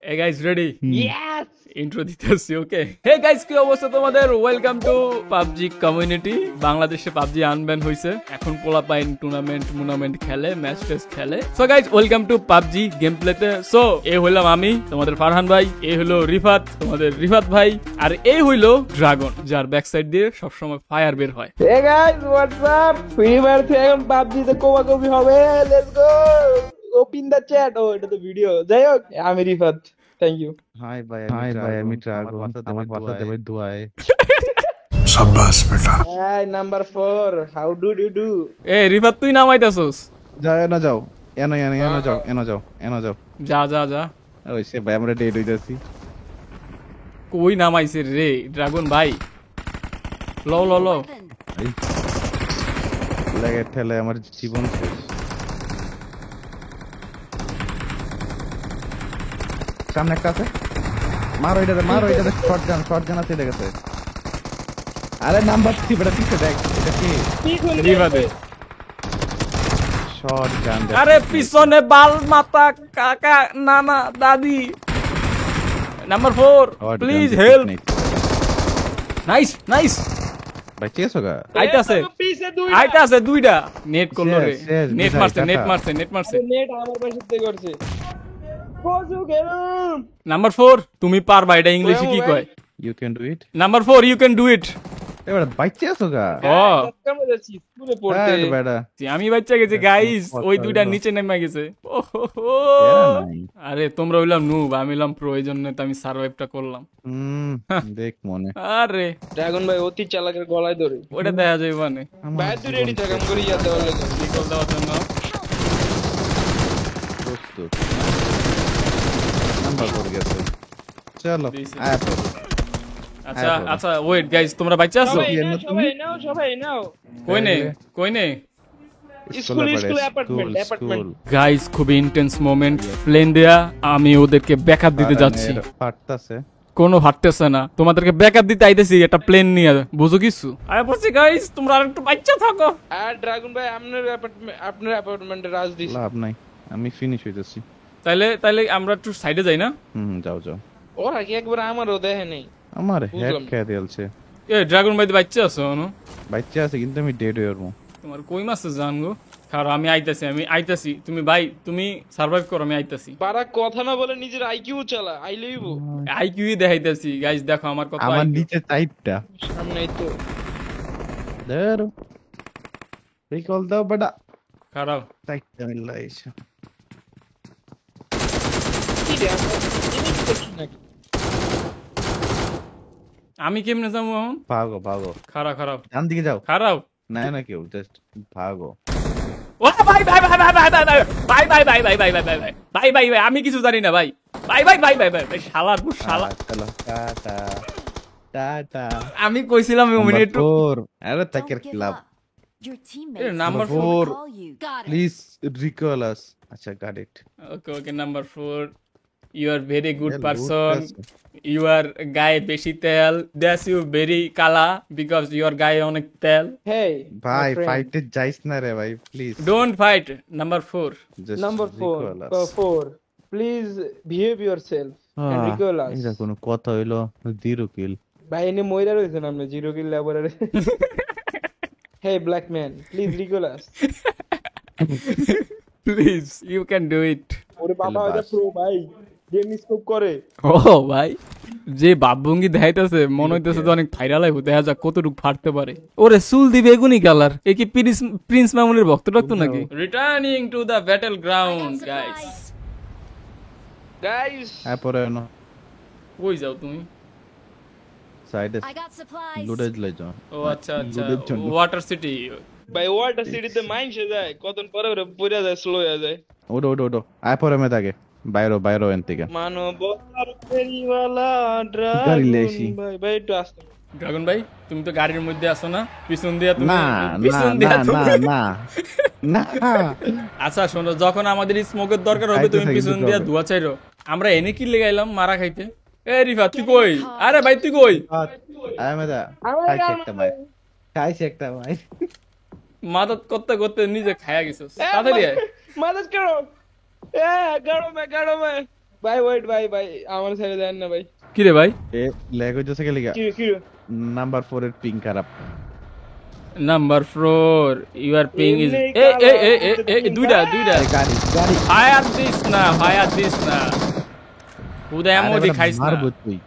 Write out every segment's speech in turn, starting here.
Hey guys, ready? Yes! Intro দিতেছি ওকে। Hey guys, কি অবস্থা তোমাদের? Welcome to PUBG community. বাংলাদেশে PUBG আনব্যান হইছে। এখন পোলাপাইন টুর্নামেন্ট খেলে, ম্যাচ টেস্ট খেলে। So guys, welcome to PUBG game প্লেতে। সো এই হইলাম আমি, তোমাদের ফারহান ভাই, এই হলো রিফাত, তোমাদের রিফাত ভাই, আর এই হইলো ড্রাগন, যার ব্যাক সাইড দিয়ে সবসময় ফায়ার বের হয়। Hey guys, what's up? Free Fire থেকে এখন PUBG তে কোবাকবি হবে। Let's go! Open the chat. Oh, এটা তো ভিডিও। যাই হোক, আমি রিফাত। Thank you. হাই ভাই আমি ড্রাগন আমার বাসা দেবে দোয়ায় शाबाश बेटा Hi, number 4. How do you do? এ রিফাত, তুই নামাইতাছস? যাও এনো যাও যা যা যা। ওই সে ভাই আমরা ডেট হইতাছি কই নামাইছে রে ড্রাগন ভাই? ল লাগে ঠেলে আমার জীবন শেষ সামনে একটা আছে মারো এটাতে শটগান আছে এটা গেছে আরে নাম্বার 3 বেটা পিছে দেখ এটা কি রিফাতে। শটগান আরে পিছনে বাল মাথা কাকা নানা দাদি। Number 4 please help. নাইস ভাই চেসোগা আইতাছে দুইটা। নেট করলো রে, শেষ, নেট মারছে। নেট আমার পাশে থেকে করছে। পজু গেলাম। নাম্বার 4 তুমি পারবা, এটা ইংলিশে কি কয়? You can do it number 4 you can do it. এবারে ভাই চেসোগা ও কেমন যাচ্ছি স্কুলে পড়তে? হ্যাঁ বেটা আমি বাচ্চা গেছি গাইস, ওই দুইটা নিচে নেমে গেছে। ওহো। আরে তোমরা হইলাম নুব, আমি হইলাম প্রো, এই জন্য তো আমি সার্ভাইভটা করলাম। দেখ মনে আরে ড্রাগন ভাই অতি চালাকের গলায় ধরে। ওটা দেখা যায় মানে ভাই তুই রেডি থাক, আমি করি ইয়াতে বলে। রিকল দেওয়ার জন্য। প্রস্তুত নাম্বার পড়ে গেছে চলো দিয়েছি। আয় পড়ো আচ্ছা ওয়েট গাইস, তোমরা বাচ্চা আছো? সবাই নাও। কই নে স্কুল অ্যাপার্টমেন্ট। গাইস, খুবই ইন্টেন্স মোমেন্ট। প্লেন দেয়া, আমি ওদেরকে ব্যাকআপ দিতে যাচ্ছি। ফাটতাছে কোনো ফাটতেছে না, তোমাদেরকে ব্যাকআপ দিতে আইতেছি একটা প্লেন নিয়ে, বুঝো কিছু? আরে বলছি গাইস, তোমরা আরেকটু বাচ্চা থাকো। আর ড্রাগন ভাই আপনার অ্যাপার্টমেন্টে রাজ দিস। লাভ নাই আমি ফিনিশ হইতাছি তাইলে আমরা একটু সাইডে যাই না? যাও ওরা কি একবার আমারও দেখে নেই? আমার হেড বুঝলাম। খেয়ে দিয়েছে এ ড্রাগন ভাই বাচ্চা আছো অনু? বাচ্চা আছে কিন্তু আমি ডেড হয়ে যাবো তোমার কই মাছ জান গো। খারাপ, আমি আইতাছি। তুমি সার্ভাইভ করো, আমি আইতাছি। পারা কথা না বলে নিজের আইকিউ চালা। আই লইব আইকিউ দেখাইতাছি গাইস, দেখো আমার কত আমার IQ। নিচে টাইটটা সামনেই তো। ধরো রিকল দাও বেটা খারাপ। টাইটটা মিল্লা এসে কি রে আমরা জিনিস দেখি নাকি? আমি কেমনে যাবো এখন? ভাগো খারাপ ডান দিকে যাও খারাপ। না কেউ জাস্ট ভাগো ও ভাই, আমি কিছু জানি না ভাই। ভাই শালার পুত শালা। চলো টাটা আমি কইছিলাম মিনিট আরে তাকের club Your teammates number will four. call you. Got it. Please recall us আচ্ছা got it okay number 4 you are very good person. You are গায়ে বেশি তেল, দ্যাটস ইউ ভেরি কালা বিকজ ইউর গায়ে অনেক তেল। হেই ভাই ফাইটে যাইস না রে ভাই please don't fight. Number 4 number 4 please behave yourself and recall us. এটা কোনো কথা হইলো 0 কিল ভাই এনে মইরা রইছেন আপনি 0 কিল ল্যাবরারে। Hey black man please recall us. Please you can do it. ওরে বাবা এটা প্রো ভাই, গেম স্কোপ করে। ও ভাই, যে বাপভঙ্গি দেখাইতেছে মনে হইতেছে তো অনেক ভাইরাল হইব। দেখা যাক কতটুকু ফাটতে পারে। ওরে চুল দিবে এগুনি কালার। এ কি প্রিন্স মামুনের ভক্ত নাকি? Returning to the battle ground guys হ্যাঁ পরে না কই যাও তুমি? সাইডে I got supplies. লুডেজ লই যাও ও আচ্ছা লুডের জন্য। Water city. ভাই ওয়াটার সিটিতে মাইনসে যায় কতন পরে ওরে পড়ে যায়, স্লো হয়ে যায়। ওডো আয় পরে মে থাকে বাইরো এন থেকে মানবতার ফেরিওয়ালা গাড়ি লেসি। ড্রাগন ভাই একটু আসতে। ড্রাগন ভাই, তুমি তো গাড়ির মধ্যে আছো না? পিছন দিয়া তুমি না আচ্ছা শোনো, যখন আমাদের স্মোকের দরকার হবে তুমি পিছন দিয়া ধোয়া চাইরো। আমরা এনে কি লেগাইলাম মারা খাইতে? এ রিফা তুই কই? আরে ভাই তুই কই? আয় মেদা খাইছে একটা ভাই মাদত করতে করতে নিজে খায়া গেছিস। তাড়াতাড়ি আয়। মাদত করো। গাড়ো মে ভাই ওয়েট ভাই আমার ছেড়ে দেন না ভাই। কি রে ভাই? এ ল্যাগ হইতেছে কে লিগা? কি রে? নাম্বার 4 এর পিং খারাপ। নাম্বার 4 ইউর পিং ইজ এমনি এ দুইটা এই গাড়ি গাড়ি ফায়ার দিস না উদয়মো দেখাইস না, মারবো তুই।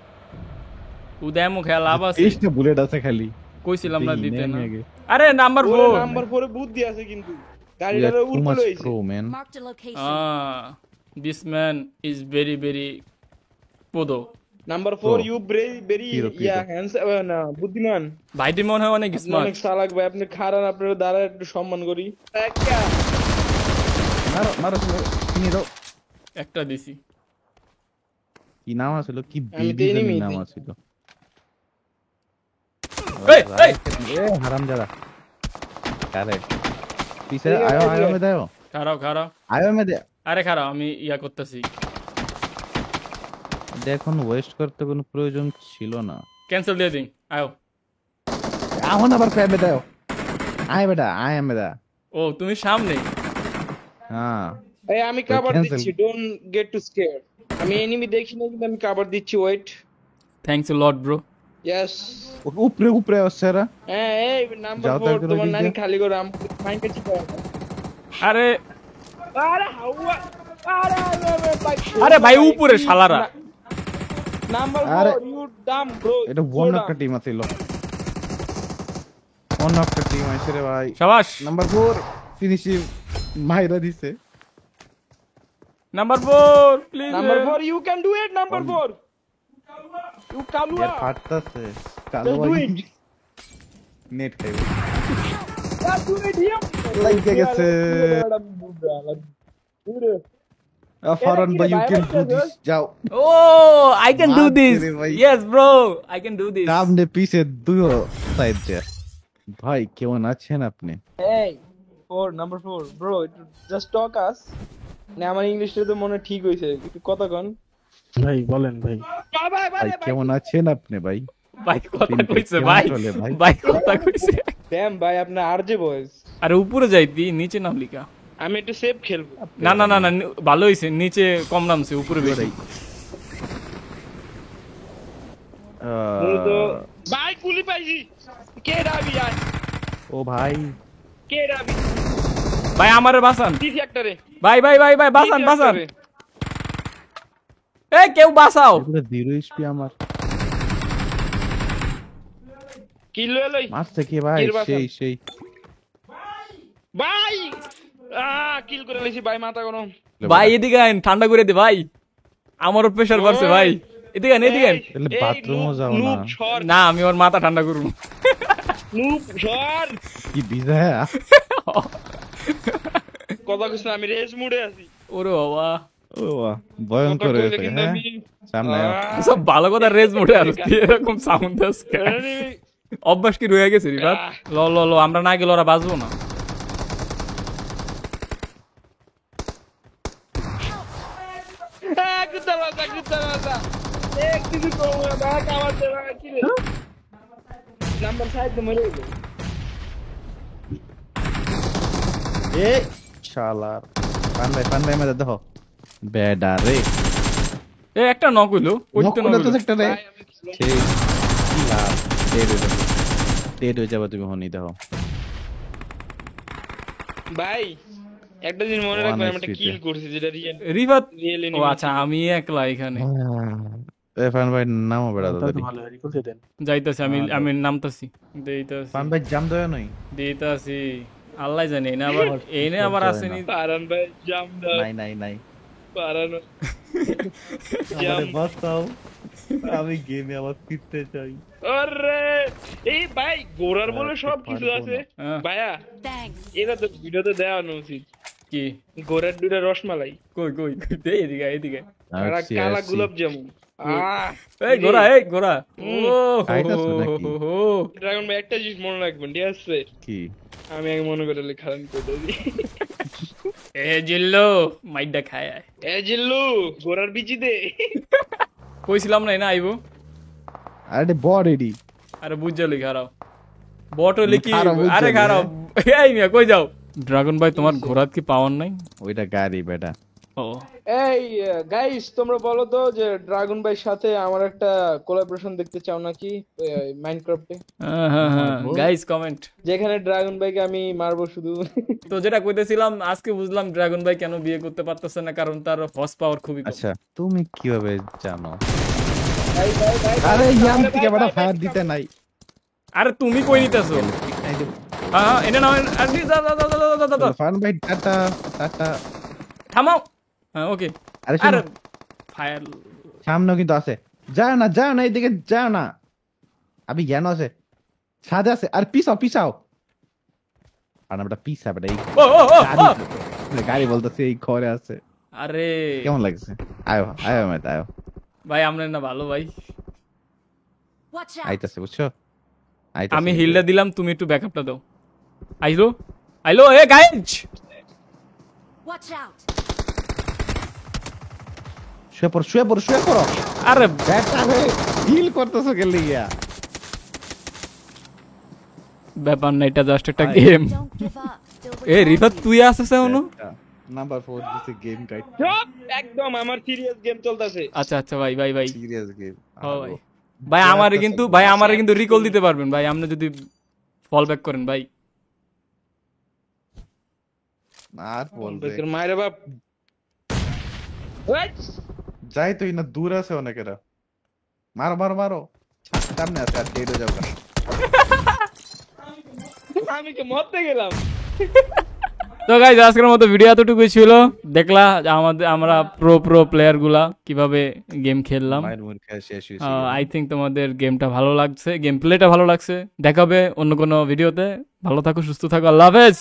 উদয়মো খেলা লাভ আছে। 30টা বুলেট আছে খালি। কইছিলাম না দিতে না। আগে আরে নাম্বার 4 নাম্বার 4 এ বুদ্ধি আছে কিন্তু গাড়িটার too উল্টো much লইছে। pro man. Marked a location. This man is very পোদো। Number 4 you very Hero. না বুদ্ধিমান। ভাইটি মনে হয় অনেক আপনি স্মার্ট। অনেক চালাক ভাই, আপনি খারাপ, আপনার দ্বারা একটু সম্মান করি। একটা মারো মারো চিনি দাও। একটা দিছি। কি নাম আছিল? কি আমি তো বেবি enemy নাম দিই। আছিল? এই এ হারামজাদা। কারে পিছে ঠিক আছে, আয়ো মে দাও। খারাও আয়ো মে দে। আরে খারাও আমি ইয়া করতেছি। দেখুন ওয়েস্ট করতে কোনো প্রয়োজন ছিল না। ক্যান্সেল দিয়ে দিন আয়ো। এখন আবার প্যাবে দাও। আয় বেটা আয় বেটা। ও তুমি সামনে। হ্যাঁ এই আমি কভার cancel. দিচ্ছি, ডোন্ট গেট টু স্কেয়ার। আমি এনিমি দেখি না কিন্তু আমি কভার দিচ্ছি, wait. Thanks a lot bro. Yes. উপরে আসছে এরা। হ্যাঁ এই নাম্বার যাও তো 4 একজন তোমার ওদিক নানি দিয়ে। খালি করে আম ফাইন কাটি করে। আরে আরে হাওয়া আরে ভাই উপরে শালারা। নাম্বার আরে, 4 ইউ ডাম ব্রো। এটা অন্য একটা টিম আছিল। অন্য একটা টিম আছে রে ভাই। শাবাশ। নাম্বার 4 ফিনিশিং মাইরা দিছে। Number 4 please. Number 4 you can do it. Number 4 you কালুয়া। এর ফাটতাছে। কালো Just do ভাই it. নেট খাইব। Just do it here. লাইকে গেছে। ফারান ভাই ইউ ক্যান ডু দিস। যাও। ও আই ক্যান ডু মারছে দিস। রে ভাই। Yes bro I can do this. সামনে পিছে দুটো সাইড দিয়ে। ভাই কেমন আছেন আপনি? Hey, 4 number 4 bro, just talk us. না আমার ইংলিশটা তো মনে ঠিক হইছে, একটু কথা কন। ভাই বলেন ভাই। ভাই কেমন আছেন আপনি ভাই? ভাই কথা তিনটে কইছে কেমন ভাই। চলে ভাই? ভাই কথা কইছে। ড্যাম ভাই আপনার আরজে বয়েস। আরে উপরে যাইতি নিচে নাম লিখা। আমি একটু সেফ খেলবো। না ভালো হইছে, নিচে কম নামছে উপরে বেশি। তো ভাই গুলি পাইছি। কে রাবি আর ও ভাই কে রাবি ভাই আমারে বাঁচান। কি ফ্যাক্টরে ভাই বাঁচান। এই কেউ বাঁচাও। এগুলো 0 এইচপি আমার। কিল লই মারছে কি ভাই? কিল বাঁচান। সেই ভাই কিল করে লইছি ভাই, মাথা গরম। ভাই এদিকে আইন, ঠান্ডা করে দে ভাই। আমারও প্রেসার বাড়ছে ভাই। এদিকে আইন। তাহলে বাথরুমও যাও না। নুব সর, না আমি ওর মাথা ঠান্ডা করব। নুব সর। কি বিজয়? কথা কইছ না, আমি রেস মুডে আছি। ওরে বাবা ও বাহ, ভয়ঙ্কর কথা কইলে হয়েছে কিন্তু হ্যাঁ। আমি সামনে আয়। সব ভালো কথা রেজ মোডে আর এরকম সাউন্ড আসছে। অভ্যাস কি রয়ে গেছে রিফাত? ল আমরা না গেলে ওরা বাঁচবো না। নাম্বার 5 মরে গেল। এ শালার পান ভাই মে দেখো বেডা রে। এ একটা নক হইলো, কইতে নকুলে তো নক একটা রে। ভাই, আমি slow। সেই কি লাভ ডেড হয়ে যাবে তুমি হনি দেখো। ভাই একটা দিন মনে One রাখবেন, আমি একটা HP কিল করছি যেটা রিফাত। রিয়েল ও আচ্ছা আমি একলা এখানে এ ফান ভাই নামও বেড়া তাহলে তো দাদি। ভালো রিকল দিয়ে দেন। যাইতাছি, আমি নামতাছি। দেইতাছি ফান ভাই জাম দেয় নই। দেইতাছি। আল্লাহ জানে না আবার এনে আবার আসেনি। পারান ভাই জাম দাও, নাই পারান আমারে বাঁচাও, আমি গেমে আবার ফিরতে চাই। আরে এই ভাই গোরার বলে সব কিছু পারবো আছে হ্যাঁ। ভাইয়া। Thanks. এটা তো ভিডিওতে দেওয়ানো উচিত। কি গোরার দুইটা রসমালাই কই দে এদিকে। আর এক কালা গোলাপ জামুন। এই গোরা ও খাইতাছো নাকি? ড্রাগন ভাই একটা জিনিস মনে রাখবেন, ঠিক আছে? কি আমি আগে মনে করে খারাপ করে দিই। এ জিল্লো মাইডা খায় আয়। এ জিল্লু গোরার বিচি দে। কইছিলাম না না আইবো। আরে বড় রেডি। আরে বুঝলি খারাপ বট হলে কি? খারাপ বুঝছো আরে রে। খারাপ এই মিয়া কই যাও? ড্রাগন ভাই তোমার ঘোড়াত কি পাওয়ার নাই? ওইটা গাড়ি বেটা। ও এই গাইস তোমরা বলো তো যে ড্রাগন ভাইয়ের সাথে আমার একটা কোলাবোরেশন দেখতে চাও নাকি মাইনক্রাফটে? হ্যাঁ গাইস কমেন্ট। যেখানে ড্রাগন ভাইকে আমি মারবো শুধু। তো যেটা কইতেছিলাম, আজকে বুঝলাম ড্রাগন ভাই কেন বিয়ে করতে পারতেছে না, কারণ তার হর্স পাওয়ার খুবই কম। আচ্ছা তুমি কিভাবে জানো? ভাই ভাই ভাই আরে ইয়াম থেকে বড় ফায়ার দিতে নাই। আরে তুমি কই নিতেছো? হ্যাঁ এনে নাও, দাও। ফান ভাই টাটা টাটা। থামাও। হ্যাঁ ওকে। আরে আরে শোনো, ফায়ার সামনেও কিন্তু আছে। যাও না এইদিকে যাও না। আমি জ্ঞান আছে, ছাদে আছে। আর পিছাও। আর আমরা পিছা বেটা এই ও গাড়ি বলতেছে এই ঘরে আছে। আরে কেমন লাগছে? আয়ো মেত আয়ো। ভাই আমরা না ভালো ভাই। Watch out! আইতাছে বুঝছো? আমি হিলটা দিলাম, তুমি একটু ব্যাকআপটা দাও। আইলো এ গাইজ। Watch out! শুয়ে পড়ো। আরে ব্যাটা রে হিল করতেছো গেলি ইয়া। ব্যাপার না, এটা জাস্ট একটা game. Don't give up. Still এ রিফাত তুই আসছিস এখনো? নাম্বার 4 দিছে গেম গাইড। একদম আমার সিরিয়াস গেম চলতেছে। আচ্ছা ভাই সিরিয়াস গেম। ভাই আমারে কিন্তু রিকল দিতে পারবেন ভাই, আপনি যদি ফল ব্যাক করেন ভাই। আর বলবে মায়ের বাপ যাই তুই না, দূর আছে অনেকেরা। মারো সামনে আছে, আর ডেড হয়ে যাবে। আমি কি মরতে গেলাম? তো গাইজ আজকের মতো ভিডিও এতটুকুই ছিল। দেখলা আমরা প্রো প্লেয়ার গুলা কিভাবে গেম খেললাম। মায়ের মুখ খেয়ে শেষ হয়েছে। আই থিঙ্ক তোমাদের গেমটা ভালো লাগছে, গেম প্লেটা ভালো লাগছে। দেখাবে অন্য কোনো ভিডিওতে। ভালো থাকো, সুস্থ থাকো, আল্লাহ হাফেজ।